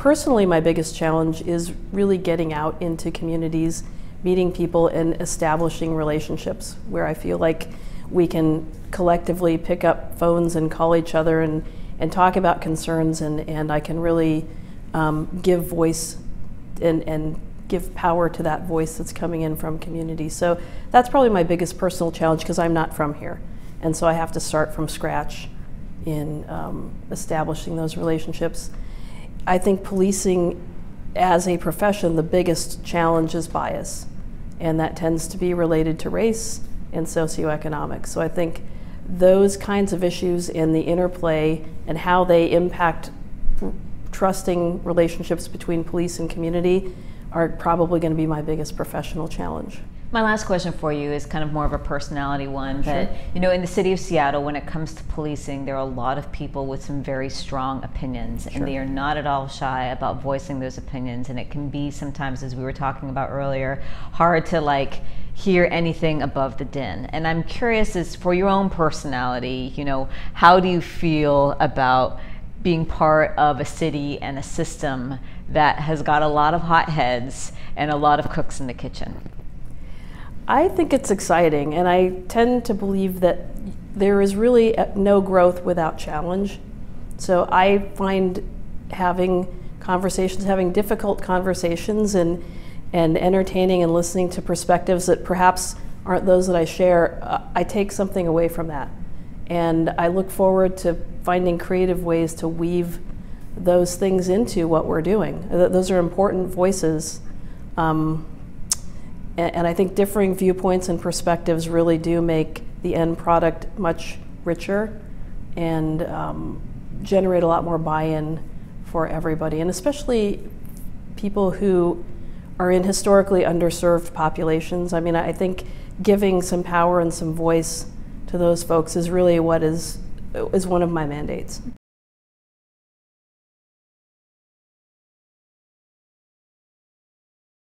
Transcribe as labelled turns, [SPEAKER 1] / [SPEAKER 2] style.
[SPEAKER 1] personally, my biggest challenge is really getting out into communities, meeting people, and establishing relationships where I feel like we can collectively pick up phones and call each other and talk about concerns, and I can really give voice and give power to that voice that's coming in from communities. So that's probably my biggest personal challenge, because I'm not from here. And so I have to start from scratch in establishing those relationships. I think policing as a profession, the biggest challenge is bias. And that tends to be related to race and socioeconomic. So I think those kinds of issues and the interplay and how they impact trusting relationships between police and community are probably going to be my biggest professional challenge.
[SPEAKER 2] My last question for you is kind of more of a personality one.
[SPEAKER 1] Sure.
[SPEAKER 2] But you know, in the city of Seattle, when it comes to policing, there are a lot of people with some very strong opinions,
[SPEAKER 1] Sure.
[SPEAKER 2] and they are not at all shy about voicing those opinions. And it can be sometimes, as we were talking about earlier, hard to hear anything above the din. And I'm curious, as for your own personality, you know, how do you feel about being part of a city and a system that has got a lot of hot heads and a lot of cooks in the kitchen?
[SPEAKER 1] I think it's exciting, and I tend to believe that there is really no growth without challenge. So I find having conversations, having difficult conversations, and entertaining and listening to perspectives that perhaps aren't those that I share, I take something away from that. And I look forward to finding creative ways to weave those things into what we're doing. Those are important voices. And I think differing viewpoints and perspectives really do make the end product much richer and generate a lot more buy-in for everybody, and especially people who are in historically underserved populations. I mean, I think giving some power and some voice to those folks is really what is one of my mandates.